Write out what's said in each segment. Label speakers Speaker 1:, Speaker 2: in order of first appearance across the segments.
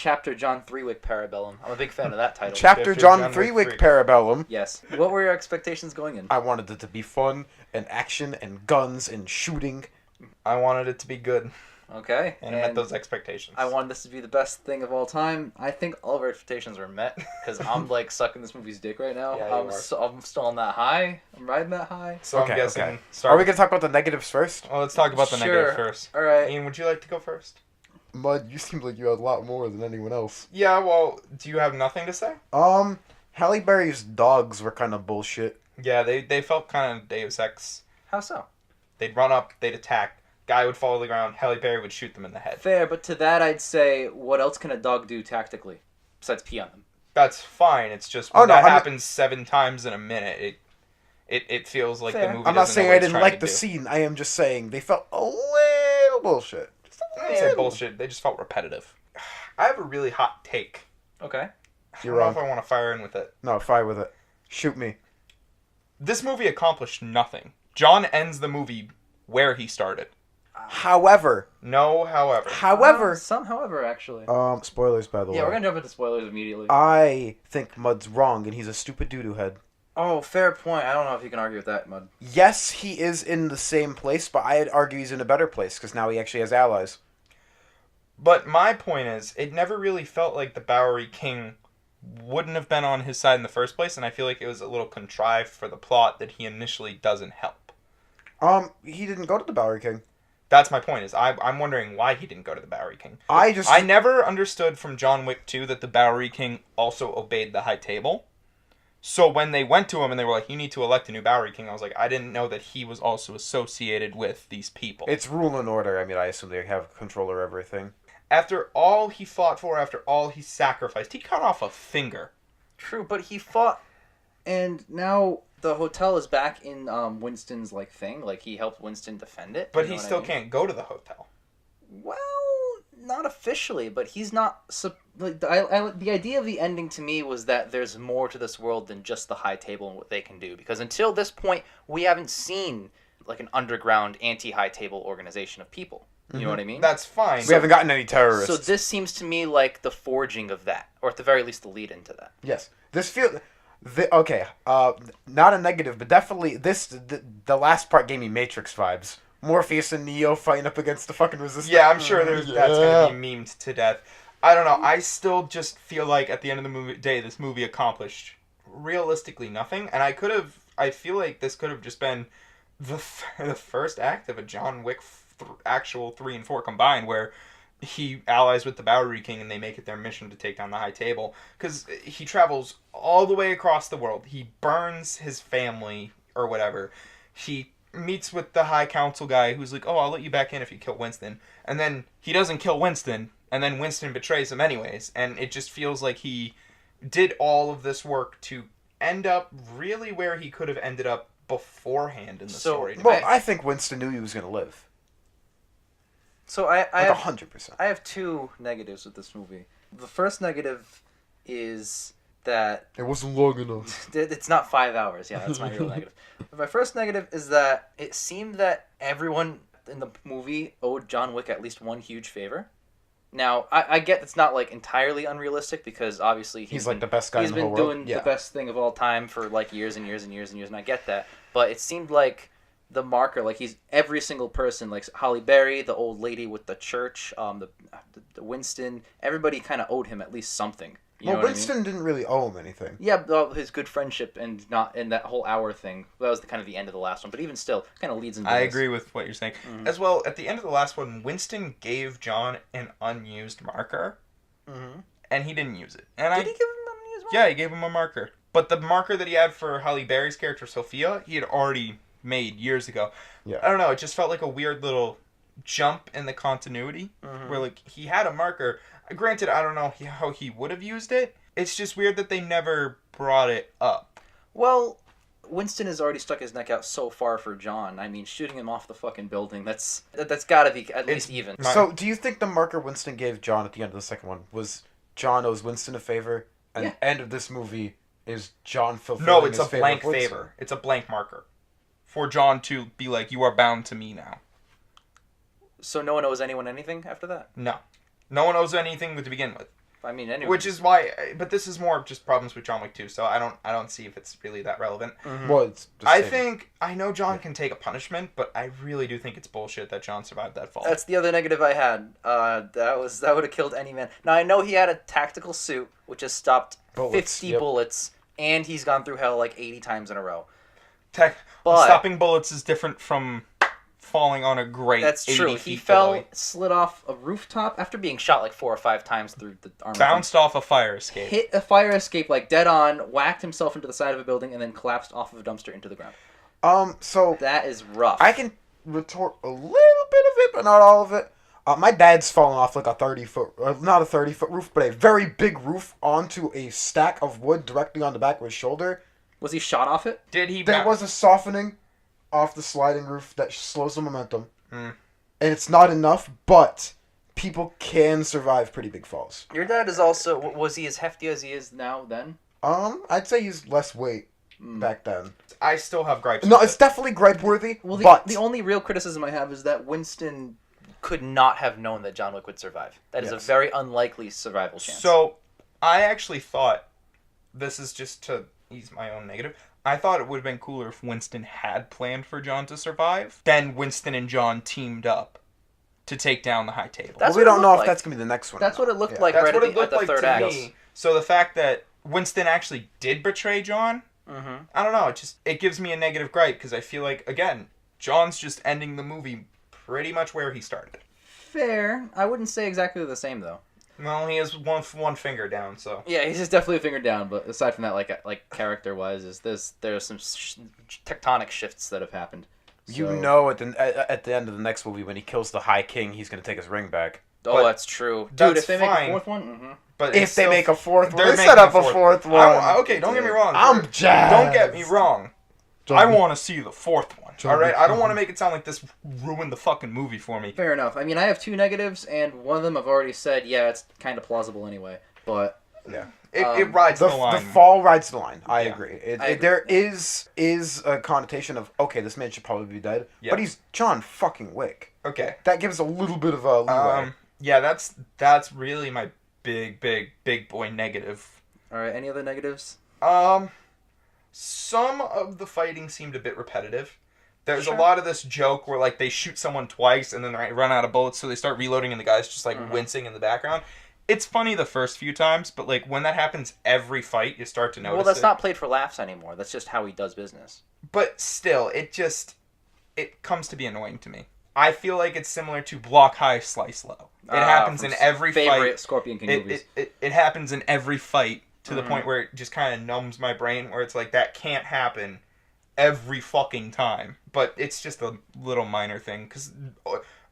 Speaker 1: Chapter John 3-Wick Parabellum. I'm a big fan of that title.
Speaker 2: Chapter John 3-Wick Parabellum.
Speaker 1: Yes. What were your expectations going in?
Speaker 2: I wanted it to be fun and action and guns and shooting.
Speaker 3: I wanted it to be good.
Speaker 1: Okay.
Speaker 3: And it met those expectations.
Speaker 1: I wanted this to be the best thing of all time. I think all of our expectations were met because I'm like sucking this movie's dick right now.
Speaker 3: Yeah,
Speaker 1: I'm still on that high. I'm riding that high.
Speaker 3: So I'm guessing.
Speaker 2: Okay. Are we going to talk about the negatives first?
Speaker 3: Well, let's talk about the negative first.
Speaker 1: All right.
Speaker 3: Ian, would you like to go first?
Speaker 2: Mud, you seemed like you had a lot more than anyone else.
Speaker 3: Yeah, well, do you have nothing to say?
Speaker 2: Halle Berry's dogs were kind of bullshit.
Speaker 3: Yeah, they felt kind of Deus Ex.
Speaker 1: How so?
Speaker 3: They'd run up, they'd attack. Guy would fall to the ground. Halle Berry would shoot them in the head.
Speaker 1: Fair, but to that I'd say, what else can a dog do tactically besides pee on them?
Speaker 3: That's fine. It's just when happens 7 times in a minute, it feels like the movie.
Speaker 2: I'm not saying I didn't like the scene. I am just saying they felt a little bullshit.
Speaker 3: I didn't say bullshit. They just felt repetitive. I have a really hot take.
Speaker 1: Okay.
Speaker 3: I don't know if I want to fire in with it.
Speaker 2: No, fire with it. Shoot me.
Speaker 3: This movie accomplished nothing. John ends the movie where he started.
Speaker 2: However.
Speaker 1: Some however, actually.
Speaker 2: Spoilers, by the way.
Speaker 1: Yeah, we're going to jump into spoilers immediately.
Speaker 2: I think Mud's wrong, and he's a stupid doo-doo head.
Speaker 1: Oh, fair point. I don't know if you can argue with that, Mud.
Speaker 2: Yes, he is in the same place, but I'd argue he's in a better place, because now he actually has allies.
Speaker 3: But my point is, it never really felt like the Bowery King wouldn't have been on his side in the first place, and I feel like it was a little contrived for the plot that he initially doesn't help.
Speaker 2: He didn't go to the Bowery King.
Speaker 3: That's my point, is I'm wondering why he didn't go to the Bowery King.
Speaker 2: I
Speaker 3: never understood from John Wick 2 that the Bowery King also obeyed the High Table. So when they went to him and they were like, you need to elect a new Bowery King, I was like, I didn't know that he was also associated with these people.
Speaker 2: It's rule and order. I mean, I assume they have control over everything.
Speaker 3: After all he fought for, after all he sacrificed, he cut off a finger.
Speaker 1: True, but he fought, and now the hotel is back in Winston's thing. Like, he helped Winston defend it.
Speaker 3: But he still can't go to the hotel.
Speaker 1: Well, not officially, but he's not... the idea of the ending to me was that there's more to this world than just the High Table and what they can do. Because until this point, we haven't seen an underground anti-High Table organization of people. You know what I mean?
Speaker 3: That's fine.
Speaker 2: We haven't gotten any terrorists.
Speaker 1: So this seems to me like the forging of that, or at the very least the lead into that.
Speaker 2: Yes. This feels... Okay, not a negative, but definitely the last part gave me Matrix vibes. Morpheus and Neo fighting up against the fucking Resistance.
Speaker 3: Yeah, I'm sure that's going to be memed to death. I don't know. I still just feel like at the end of the day, this movie accomplished realistically nothing, and I feel like this could have just been the first act of a John Wick actual 3 and 4 combined, where he allies with the Bowery King and they make it their mission to take down the High Table, because he travels all the way across the world. He burns his family or whatever. He meets with the High Council guy who's like, oh, I'll let you back in if you kill Winston, and then he doesn't kill Winston, and then Winston betrays him anyways, and it just feels like he did all of this work to end up really where he could have ended up beforehand in the story.
Speaker 2: Well, I think Winston knew he was going to live.
Speaker 1: So I have
Speaker 2: 100%.
Speaker 1: I have 2 negatives with this movie. The first negative is that
Speaker 2: it wasn't long enough.
Speaker 1: It's not 5 hours. Yeah, that's my real negative. But my first negative is that it seemed that everyone in the movie owed John Wick at least one huge favor. Now, I get it's not entirely unrealistic, because obviously
Speaker 2: he's the best guy in the whole world.
Speaker 1: He's been doing the best thing of all time for years and years and years and years, and I get that. But it seemed like the marker, he's every single person, Halle Berry, the old lady with the church, the Winston, everybody kind of owed him at least something. You know
Speaker 2: Winston
Speaker 1: what I mean?
Speaker 2: didn't really owe him anything.
Speaker 1: Yeah, his good friendship and that whole hour thing. That was kind of the end of the last one, but even still, kind of leads into
Speaker 3: I
Speaker 1: this.
Speaker 3: agree with what you're saying. Mm-hmm. As well, at the end of the last one, Winston gave John an unused marker, and he didn't use it. And
Speaker 1: Did he give him an unused marker?
Speaker 3: Yeah, he gave him a marker. But the marker that he had for Halle Berry's character, Sophia, he had already made years ago.
Speaker 2: Yeah.
Speaker 3: I don't know, it just felt like a weird little jump in the continuity, where he had a marker. Granted, I don't know how he would have used it. It's just weird that they never brought it up.
Speaker 1: Well, Winston has already stuck his neck out so far for John. I mean, shooting him off the fucking building, that's got to be at least even.
Speaker 2: So, do you think the marker Winston gave John at the end of the second one was John owes Winston a favor, and the end of this movie is John fulfilling his favor?
Speaker 3: No, it's a blank favor. It's a blank marker. For John to be like, you are bound to me now.
Speaker 1: So no one owes anyone anything after that?
Speaker 3: No. No one owes anything to begin with.
Speaker 1: I mean, anyway.
Speaker 3: Which is why, but this is more just problems with John Wick 2, so I don't see if it's really that relevant.
Speaker 1: Mm-hmm.
Speaker 2: Well, it's the
Speaker 3: I
Speaker 2: same.
Speaker 3: think, I know John can take a punishment, but I really do think it's bullshit that John survived that fall.
Speaker 1: That's the other negative I had. That would have killed any man. Now, I know he had a tactical suit, which has stopped 50 bullets, and he's gone through hell like 80 times in a row. But
Speaker 3: stopping bullets is different from falling on a grate.
Speaker 1: That's
Speaker 3: 80
Speaker 1: true.
Speaker 3: feet
Speaker 1: He fell,
Speaker 3: below.
Speaker 1: slid off a rooftop after being shot like 4 or 5 times through the armor.
Speaker 3: Bounced off a fire escape.
Speaker 1: Hit a fire escape like dead on, whacked himself into the side of a building, and then collapsed off of a dumpster into the ground.
Speaker 2: So
Speaker 1: That is rough.
Speaker 2: I can retort a little bit of it, but not all of it. My dad's fallen off like a 30-foot, not a 30-foot roof, but a very big roof onto a stack of wood directly on the back of his shoulder.
Speaker 1: Was he shot off it?
Speaker 3: Did he?
Speaker 2: There was a softening off the sliding roof that slows the momentum. And it's not enough, but people can survive pretty big falls.
Speaker 1: Your dad is also... Was he as hefty as he is now then?
Speaker 2: I'd say he's less weight back then.
Speaker 3: I still have gripes.
Speaker 2: No,
Speaker 3: with
Speaker 2: it's
Speaker 3: it.
Speaker 2: definitely gripe-worthy,
Speaker 1: Well,
Speaker 2: but...
Speaker 1: the only real criticism I have is that Winston could not have known that John Wick would survive. That is a very unlikely survival chance.
Speaker 3: So, I actually thought, this is just to ease my own negative, I thought it would have been cooler if Winston had planned for John to survive. Then Winston and John teamed up to take down the high table.
Speaker 1: That's
Speaker 2: we
Speaker 1: what it
Speaker 2: don't know
Speaker 1: looked
Speaker 2: if
Speaker 1: like.
Speaker 2: that's going to be the next one.
Speaker 1: That's what it looked
Speaker 2: Yeah.
Speaker 1: like
Speaker 3: That's
Speaker 1: right
Speaker 3: what
Speaker 1: at
Speaker 3: it
Speaker 1: the
Speaker 3: looked like
Speaker 1: third
Speaker 3: to
Speaker 1: act.
Speaker 3: me. So the fact that Winston actually did betray John, I don't know, it gives me a negative gripe, because I feel like, again, John's just ending the movie pretty much where he started.
Speaker 1: Fair. I wouldn't say exactly the same, though.
Speaker 3: Well, he has one finger down, so...
Speaker 1: Yeah, he's just definitely a finger down, but aside from that, like character-wise, there's some tectonic shifts that have happened.
Speaker 2: You
Speaker 1: So-
Speaker 2: know at the end of the next movie when he kills the High King, he's going to take his ring back.
Speaker 1: Oh,
Speaker 3: But
Speaker 1: that's true. Dude,
Speaker 3: that's
Speaker 1: if they make
Speaker 3: fine.
Speaker 1: a fourth one,
Speaker 3: But
Speaker 2: If
Speaker 3: it's
Speaker 2: they
Speaker 3: still-
Speaker 2: make a fourth one,
Speaker 3: they're
Speaker 2: they
Speaker 3: making
Speaker 2: set up
Speaker 3: a
Speaker 2: a fourth one.
Speaker 3: Okay, don't get me wrong.
Speaker 2: I'm jazzed.
Speaker 3: Don't get me wrong. I want to see the fourth one. All right, I don't want to make it sound like this ruined the fucking movie for me.
Speaker 1: fair enough. I mean, I have 2 negatives, and one of them I've already said, yeah, it's kind of plausible anyway. But
Speaker 3: Yeah, it rides the line.
Speaker 2: The fall rides the line. I
Speaker 3: Yeah.
Speaker 2: agree.
Speaker 1: I agree.
Speaker 2: There is a connotation of, okay, this man should probably be dead,
Speaker 3: Yeah.
Speaker 2: but he's John fucking Wick.
Speaker 3: Okay.
Speaker 2: That gives a little bit of a leeway.
Speaker 3: Yeah, that's really my big boy negative.
Speaker 1: all right, any other negatives?
Speaker 3: Some of the fighting seemed a bit repetitive. There's
Speaker 1: Sure.
Speaker 3: a lot of this joke where like they shoot someone twice and then they run out of bullets, so they start reloading and the guy's just like wincing in the background. It's funny the first few times, but like when that happens every fight, you start to notice.
Speaker 1: Well, that's
Speaker 3: it.
Speaker 1: not played for laughs anymore. That's just how he does business.
Speaker 3: But still, it comes to be annoying to me. I feel like it's similar to Block High, Slice Low. It happens
Speaker 1: from
Speaker 3: in every
Speaker 1: favorite
Speaker 3: fight.
Speaker 1: Scorpion King movies.
Speaker 3: It happens in every fight to the point where it just kind of numbs my brain, where it's like, that can't happen every fucking time. But it's just a little minor thing, because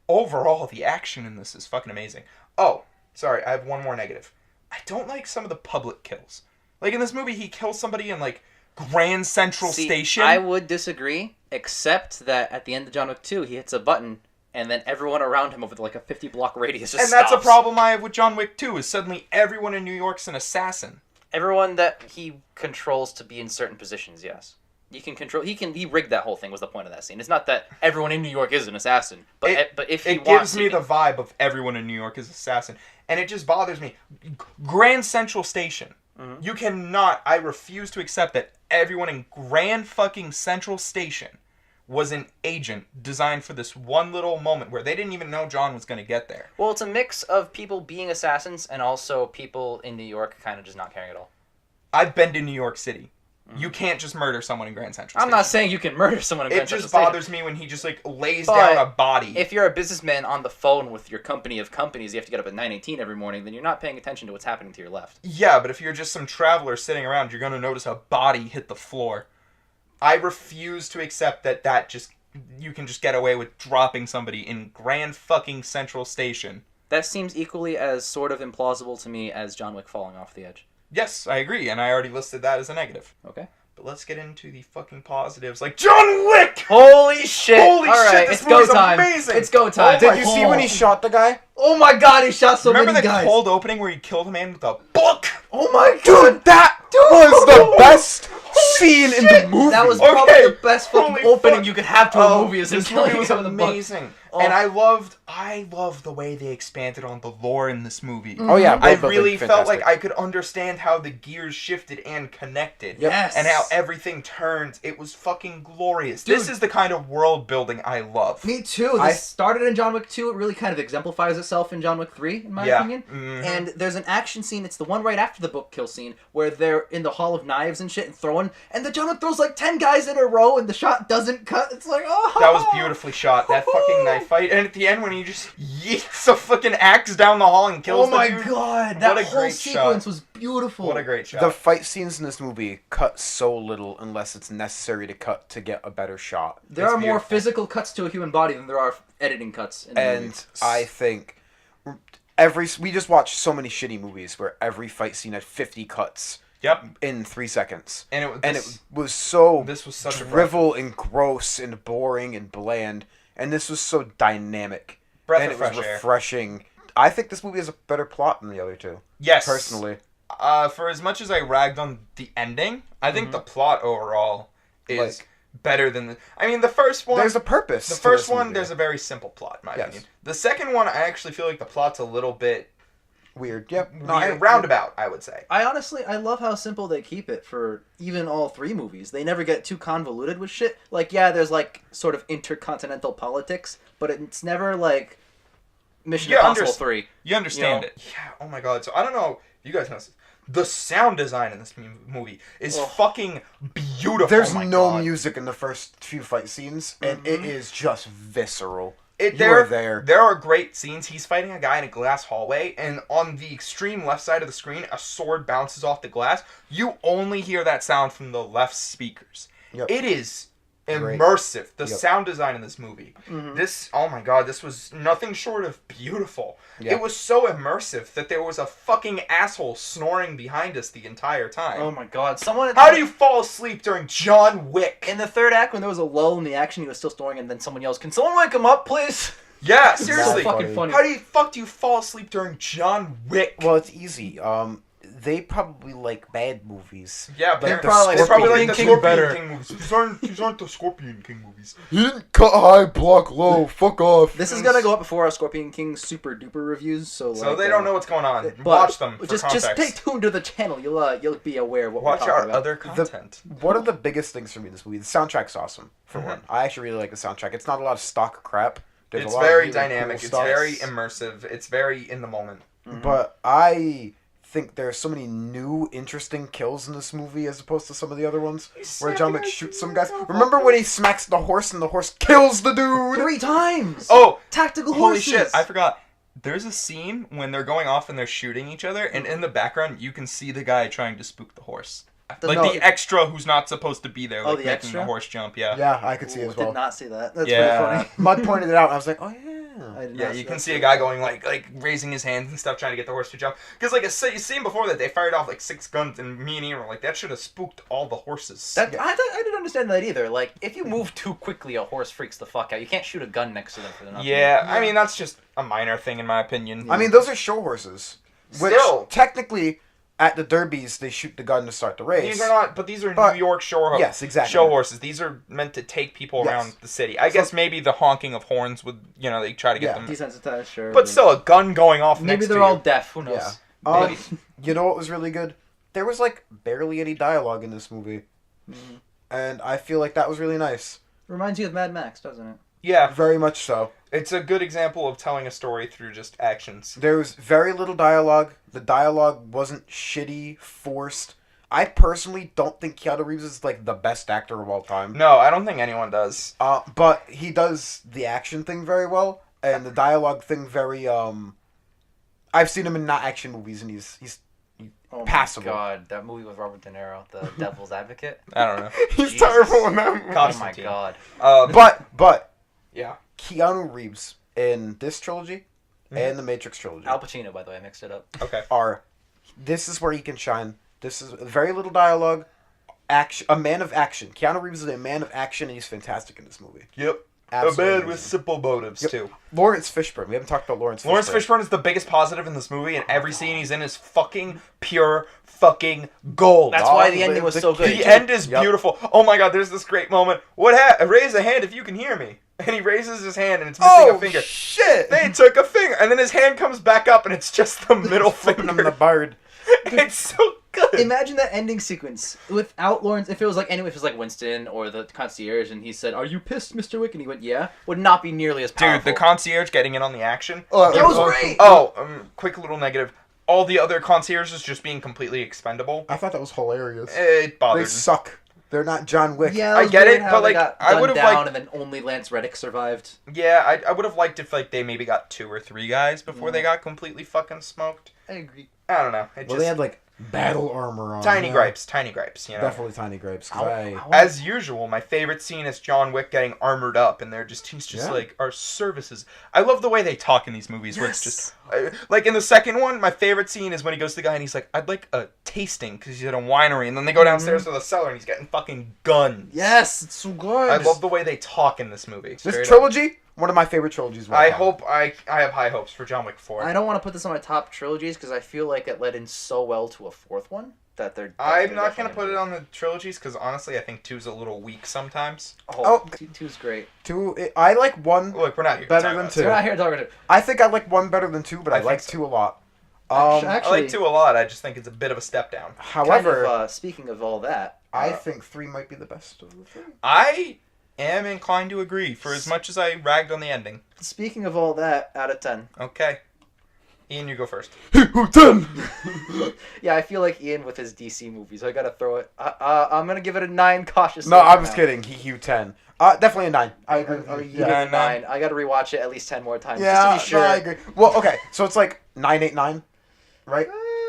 Speaker 3: overall, the action in this is fucking amazing. Oh, sorry, I have one more negative. I don't like some of the public kills. Like, in this movie, he kills somebody in, like, Grand Central Station.
Speaker 1: I would disagree, except that at the end of John Wick 2, he hits a button, and then everyone around him over like a 50-block radius just
Speaker 3: And that's a
Speaker 1: stops.
Speaker 3: problem I have with John Wick 2, is suddenly everyone in New York's an assassin.
Speaker 1: Everyone that he controls to be in certain positions, yes. He rigged that whole thing, was the point of that scene. It's not that everyone in New York is an assassin, but if he
Speaker 3: it
Speaker 1: wants
Speaker 3: gives me
Speaker 1: to
Speaker 3: the vibe of everyone in New York is assassin, and it just bothers me. Grand Central Station. You cannot. I refuse to accept that everyone in Grand fucking Central Station was an agent designed for this one little moment where they didn't even know John was going to get there.
Speaker 1: Well, it's a mix of people being assassins and also people in New York kind of just not caring at all.
Speaker 3: I've been to New York City. You can't just murder someone in Grand Central Station.
Speaker 1: I'm not saying you can murder someone in Grand
Speaker 3: It
Speaker 1: Central
Speaker 3: just
Speaker 1: Station.
Speaker 3: bothers me when he just like lays
Speaker 1: But
Speaker 3: down a body.
Speaker 1: If you're a businessman on the phone with your company of companies, you have to get up at 9:18 every morning, then you're not paying attention to what's happening to your left.
Speaker 3: Yeah, but if you're just some traveler sitting around, you're going to notice a body hit the floor. I refuse to accept that you can just get away with dropping somebody in Grand fucking Central Station.
Speaker 1: That seems equally as sort of implausible to me as John Wick falling off the edge.
Speaker 3: Yes, I agree, and I already listed that as a negative.
Speaker 1: Okay.
Speaker 3: But let's get into the fucking positives, like John Wick!
Speaker 1: Holy shit!
Speaker 3: Holy
Speaker 1: All
Speaker 3: shit,
Speaker 1: right,
Speaker 3: this
Speaker 1: it's go
Speaker 3: movie's
Speaker 1: time.
Speaker 3: amazing!
Speaker 1: It's go time.
Speaker 2: Did you see when he shot the guy?
Speaker 1: Oh my god, he shot so
Speaker 3: Remember
Speaker 1: many
Speaker 3: the
Speaker 1: guys.
Speaker 3: cold opening where he killed a man with a book?
Speaker 1: Oh my god.
Speaker 2: Dude, that was the best scene in the movie.
Speaker 1: That was
Speaker 3: Okay,
Speaker 1: probably the best fucking
Speaker 3: holy
Speaker 1: opening
Speaker 3: fuck.
Speaker 1: you could have to a movie. Is
Speaker 3: This
Speaker 1: killing
Speaker 3: movie was
Speaker 1: him with a book.
Speaker 3: amazing. And I loved the way they expanded on the lore in this movie.
Speaker 2: Oh yeah,
Speaker 3: I
Speaker 2: world building,
Speaker 3: really felt like
Speaker 2: fantastic.
Speaker 3: I could understand how the gears shifted and connected.
Speaker 1: Yes.
Speaker 3: And how everything turned. It was fucking glorious.
Speaker 1: Dude.
Speaker 3: This is the kind of world building I love.
Speaker 1: Me too. This started in John Wick 2. It really kind of exemplifies itself in John Wick 3, in my opinion.
Speaker 3: Mhm.
Speaker 1: And there's an action scene. It's the one right after the book kill scene where they're in the Hall of Knives and shit and throwing. And the John Wick throws like 10 guys in a row and the shot doesn't cut. It's like, oh.
Speaker 3: That was beautifully shot. That fucking knife fight. And at the end when he just yeets a fucking axe down the hall and kills the dude.
Speaker 1: Oh my god.
Speaker 3: What
Speaker 1: That
Speaker 3: a
Speaker 1: whole
Speaker 3: great
Speaker 1: sequence
Speaker 3: shot.
Speaker 1: was beautiful.
Speaker 3: What a great shot.
Speaker 2: The fight scenes in this movie cut so little unless it's necessary to cut to get a better shot.
Speaker 1: There are more physical cuts to a human body than there are editing cuts in the movie.
Speaker 2: And I think we just watched so many shitty movies where every fight scene had 50 cuts.
Speaker 3: Yep.
Speaker 2: In 3 seconds.
Speaker 3: And
Speaker 2: it was so
Speaker 3: this was such
Speaker 2: drivel and gross and boring and bland. And this was so dynamic.
Speaker 3: Breath
Speaker 2: and
Speaker 3: of
Speaker 2: it was
Speaker 3: fresh air.
Speaker 2: refreshing. I think this movie has a better plot than the other two.
Speaker 3: Yes.
Speaker 2: Personally.
Speaker 3: For as much as I ragged on the ending, I think the plot overall is better than the... I mean, the first one...
Speaker 2: There's a purpose.
Speaker 3: The
Speaker 2: to
Speaker 3: first
Speaker 2: this
Speaker 3: one,
Speaker 2: movie.
Speaker 3: there's a very simple plot, in my
Speaker 2: Yes.
Speaker 3: opinion. The second one, I actually feel like the plot's a little bit...
Speaker 2: Weird. Yep.
Speaker 3: roundabout, I would say.
Speaker 1: I love how simple they keep it for even all three movies. They never get too convoluted with shit. Like, yeah, there's like sort of intercontinental politics, but it's never like Mission Impossible 3.
Speaker 3: You understand it. Yeah, oh my god. So I don't know if you guys know this. The sound design in this movie is fucking beautiful.
Speaker 2: There's
Speaker 3: oh my
Speaker 2: no
Speaker 3: god.
Speaker 2: music in the first few fight scenes, and it is just visceral.
Speaker 3: There are great scenes. He's fighting a guy in a glass hallway, and on the extreme left side of the screen, a sword bounces off the glass. You only hear that sound from the left speakers.
Speaker 2: Yep.
Speaker 3: It is
Speaker 2: Great.
Speaker 3: immersive. The
Speaker 2: Yep.
Speaker 3: sound design in this movie. This, oh my god, this was nothing short of beautiful.
Speaker 2: Yeah.
Speaker 3: It was so immersive that there was a fucking asshole snoring behind us the entire time.
Speaker 1: Oh my god.
Speaker 3: How do you fall asleep during John Wick?
Speaker 1: In the third act, when there was a lull in the action, he was still snoring, and then someone yells, "Can someone wake him up, please?"
Speaker 3: Yeah,
Speaker 1: It's
Speaker 3: seriously.
Speaker 1: so fucking funny.
Speaker 3: How do you fall asleep during John Wick?
Speaker 2: Well, it's easy. They probably like bad movies.
Speaker 3: Yeah, but
Speaker 1: They're probably like
Speaker 3: like the
Speaker 1: King
Speaker 3: Scorpion
Speaker 1: better.
Speaker 3: King movies. These aren't the Scorpion King movies.
Speaker 2: You didn't cut high, block low. Fuck off.
Speaker 1: This is gonna go up before our Scorpion King super duper reviews, so
Speaker 3: So they don't know what's going on.
Speaker 1: but
Speaker 3: Watch them for
Speaker 1: just
Speaker 3: context.
Speaker 1: stay tuned to the channel. You'll be aware of what
Speaker 3: Watch
Speaker 1: we're talking
Speaker 3: our
Speaker 1: about.
Speaker 3: other content.
Speaker 2: One of the biggest things for me in this movie, the soundtrack's awesome, for one. I actually really like the soundtrack. It's not a lot of stock crap. There's
Speaker 3: It's
Speaker 2: a lot of
Speaker 3: very
Speaker 2: really
Speaker 3: dynamic.
Speaker 2: cool
Speaker 3: It's
Speaker 2: stuff.
Speaker 3: very immersive. It's very in the moment.
Speaker 2: But I think there are so many new, interesting kills in this movie as opposed to some of the other ones where John Wick shoots some guys. Remember when he smacks the horse and the horse kills the dude?
Speaker 1: 3 times.
Speaker 3: Oh,
Speaker 1: Tactical
Speaker 3: holy
Speaker 1: horses.
Speaker 3: shit! I forgot. There's a scene when they're going off and they're shooting each other, and in the background you can see the guy trying to spook the horse. Like
Speaker 1: No.
Speaker 3: the extra who's not supposed to be there, like
Speaker 1: the
Speaker 3: making
Speaker 1: extra?
Speaker 3: the horse jump. Yeah.
Speaker 2: Yeah, I could see it
Speaker 1: Ooh,
Speaker 2: as well.
Speaker 1: did not see that. That's
Speaker 3: Yeah.
Speaker 1: pretty funny.
Speaker 2: Mud pointed it out, and I was like, oh yeah.
Speaker 1: I did
Speaker 3: Yeah,
Speaker 1: not
Speaker 3: you
Speaker 1: see
Speaker 3: can
Speaker 1: that.
Speaker 3: see a guy going like raising his hands and stuff, trying to get the horse to jump. Because like you seen before that they fired off like 6 guns, and me and Ian were like, that should have spooked all the horses.
Speaker 1: I didn't understand that either. Like, if you move too quickly, a horse freaks the fuck out. You can't shoot a gun next to them for the nothing.
Speaker 3: Yeah, I mean that's just a minor thing in my opinion.
Speaker 2: I mean, those are show horses. Which,
Speaker 3: Still.
Speaker 2: technically, at the derbies, they shoot the gun to start the race.
Speaker 3: These are not, but these are
Speaker 2: But-
Speaker 3: New York
Speaker 2: Yes, exactly.
Speaker 3: show horses. These are meant to take people
Speaker 2: Yes.
Speaker 3: around the city. I guess maybe the honking of horns would, they try to get them.
Speaker 1: Desensitized, sure.
Speaker 3: But still, a gun going off
Speaker 1: maybe
Speaker 3: next
Speaker 1: they're
Speaker 3: to
Speaker 1: all
Speaker 3: you.
Speaker 1: deaf. Who knows?
Speaker 2: Yeah.
Speaker 1: Maybe.
Speaker 2: You know what was really good? There was, like, barely any dialogue in this movie. And I feel like that was really nice.
Speaker 1: Reminds you of Mad Max, doesn't it?
Speaker 3: Yeah,
Speaker 2: Very much so.
Speaker 3: it's a good example of telling a story through just actions.
Speaker 2: There was very little dialogue. The dialogue wasn't shitty, forced. I personally don't think Keanu Reeves is, like, the best actor of all time.
Speaker 3: No, I don't think anyone does.
Speaker 2: But he does the action thing very well, and the dialogue thing very, I've seen him in not action movies, and he's
Speaker 1: Oh
Speaker 2: passable.
Speaker 1: my god, that movie with Robert De Niro, The Devil's Advocate.
Speaker 3: I don't know.
Speaker 2: He's
Speaker 1: Jesus.
Speaker 2: terrible in that movie.
Speaker 1: Oh my
Speaker 3: Constantine.
Speaker 1: god.
Speaker 2: But
Speaker 3: Yeah.
Speaker 2: Keanu Reeves in this trilogy and the Matrix trilogy
Speaker 1: Al Pacino, by the way, I mixed it up.
Speaker 3: Okay.
Speaker 2: this is where he can shine. This is very little dialogue, action, a man of action. Keanu Reeves is a man of action, and he's fantastic in this movie.
Speaker 3: Yep.
Speaker 2: Absolutely
Speaker 3: a man with
Speaker 2: amazing.
Speaker 3: simple motives
Speaker 2: Yep.
Speaker 3: too.
Speaker 2: Laurence Fishburne. We haven't talked about Laurence
Speaker 3: Fishburne is the biggest positive in this movie, and every scene he's in is fucking pure fucking gold.
Speaker 1: That's why the ending was so good.
Speaker 3: The end is
Speaker 2: Yep.
Speaker 3: beautiful. Oh my god, there's this great moment. Raise a hand if you can hear me. and he raises his hand, and it's missing a finger.
Speaker 2: Shit!
Speaker 3: They took a finger, and then his hand comes back up, and it's just the middle
Speaker 2: Flipping
Speaker 3: finger.
Speaker 2: him the bird.
Speaker 3: It's so good.
Speaker 1: Imagine that ending sequence without Laurence. If it was like if it was like Winston or the concierge, and he said, "Are you pissed, Mr. Wick?" and he went, "Yeah," would not be nearly as powerful.
Speaker 3: Dude, the concierge getting in on the action.
Speaker 1: That was great.
Speaker 3: Oh, quick little negative. All the other concierges just being completely expendable.
Speaker 2: I thought that was hilarious.
Speaker 3: It bothered
Speaker 2: They
Speaker 3: me.
Speaker 2: suck. They're not John Wick.
Speaker 1: Yeah,
Speaker 3: I get it,
Speaker 1: how
Speaker 3: but,
Speaker 1: they
Speaker 3: like,
Speaker 1: got
Speaker 3: I
Speaker 1: gunned
Speaker 3: would've
Speaker 1: down,
Speaker 3: liked-
Speaker 1: and then only Lance Reddick survived.
Speaker 3: Yeah, I would have liked if like they maybe got 2 or 3 guys before they got completely fucking smoked.
Speaker 1: I agree.
Speaker 3: I don't know.
Speaker 2: Well, they had like battle armor on.
Speaker 3: tiny
Speaker 2: yeah.
Speaker 3: gripes, you know.
Speaker 2: Definitely tiny gripes. 'Cause
Speaker 3: As usual, my favorite scene is John Wick getting armored up, and he's just like, our services. I love the way they talk in these movies, where it's just like in the second one. My favorite scene is when he goes to the guy and he's like, "I'd like a tasting," because he's at a winery, and then they go downstairs to the cellar and he's getting fucking guns.
Speaker 1: Yes, it's so good.
Speaker 3: I love the way they talk in this movie.
Speaker 2: this trilogy, one of my favorite trilogies.
Speaker 3: I hope I have high hopes for John Wick 4.
Speaker 1: I don't want to put this on my top trilogies because I feel like it led in so well to a fourth one that they're.
Speaker 3: I'm not gonna put it on the trilogies because honestly, I think 2's a little weak sometimes.
Speaker 1: Oh, two's great.
Speaker 2: I like one
Speaker 3: Look, we're not here to
Speaker 2: better
Speaker 3: talk
Speaker 2: than
Speaker 3: about
Speaker 2: 2.
Speaker 1: We're not here talking to.
Speaker 2: I think I like one better than 2, but I like
Speaker 3: think
Speaker 2: 2 a lot.
Speaker 1: Actually,
Speaker 3: I like 2 a lot. I just think it's a bit of a step down.
Speaker 2: However,
Speaker 1: speaking of all that,
Speaker 2: I think 3 might be the best of the 3.
Speaker 3: I am inclined to agree for as much as I ragged on the ending.
Speaker 1: speaking of all that, out of 10.
Speaker 3: Okay. Ian, you go first.
Speaker 2: 10!
Speaker 1: Yeah, I feel like Ian with his DC movies. I gotta throw it. I'm gonna give it a 9 cautiously.
Speaker 2: No, I'm just kidding. He 10. Definitely a 9. I agree.
Speaker 1: Or you
Speaker 2: Yeah.
Speaker 1: give it 9. I gotta rewatch it at least 10 more times.
Speaker 2: Yeah,
Speaker 1: just to be sure.
Speaker 2: no, I agree. Well, okay, so it's like 9, 8, 9, right?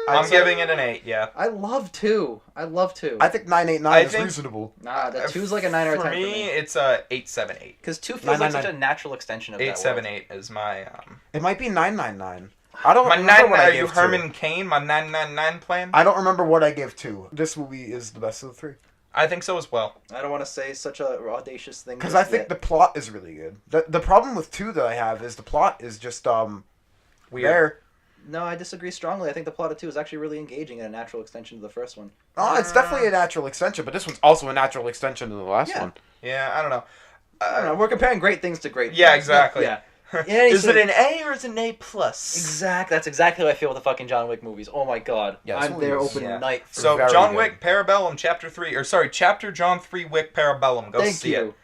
Speaker 3: I'm giving it an 8, yeah.
Speaker 1: I love 2. I love 2.
Speaker 2: I think 9, 8, 9
Speaker 3: I
Speaker 2: is
Speaker 3: think-
Speaker 2: reasonable.
Speaker 1: Nah, the 2's like a 9 or a 10
Speaker 3: For me, it's a 8, 7, 8.
Speaker 1: Because 2 feels
Speaker 2: 9,
Speaker 1: like
Speaker 2: 9,
Speaker 1: such a natural extension of
Speaker 3: 8,
Speaker 1: that
Speaker 3: 7,
Speaker 1: world.
Speaker 3: 8 is my
Speaker 2: It might be 9, 9, 9. I don't
Speaker 3: my
Speaker 2: remember
Speaker 3: 9.
Speaker 2: what I
Speaker 3: Are
Speaker 2: gave
Speaker 3: you
Speaker 2: 2.
Speaker 3: Herman Cain? My 999 plan.
Speaker 2: I don't remember what I gave 2. This movie is the best of the 3.
Speaker 3: I think so as well.
Speaker 1: I don't want to say such a audacious thing.
Speaker 2: Because
Speaker 1: just
Speaker 2: I think
Speaker 1: yet.
Speaker 2: the plot is really good. The problem with 2 that I have is the plot is just
Speaker 3: Weird.
Speaker 2: there.
Speaker 1: No, I disagree strongly. I think the plot of 2 is actually really engaging and a natural extension of the first one.
Speaker 2: Oh, it's definitely a natural extension, but this one's also a natural extension of the last one.
Speaker 3: Yeah, I don't know.
Speaker 1: I don't know. We're comparing great things to great
Speaker 3: Yeah,
Speaker 1: things.
Speaker 3: exactly.
Speaker 1: Yeah.
Speaker 3: Is it an A or is it an A plus?
Speaker 1: Exact. That's exactly how I feel with the fucking John Wick movies. Oh my god.
Speaker 2: Yeah, this
Speaker 1: I'm
Speaker 2: one
Speaker 1: there
Speaker 2: is-
Speaker 1: open night. For
Speaker 3: So
Speaker 2: Very
Speaker 3: John
Speaker 2: good.
Speaker 3: Wick Parabellum Chapter 3, or sorry, Chapter John 3 Wick Parabellum. Go
Speaker 1: Thank
Speaker 3: see
Speaker 1: you.
Speaker 3: it.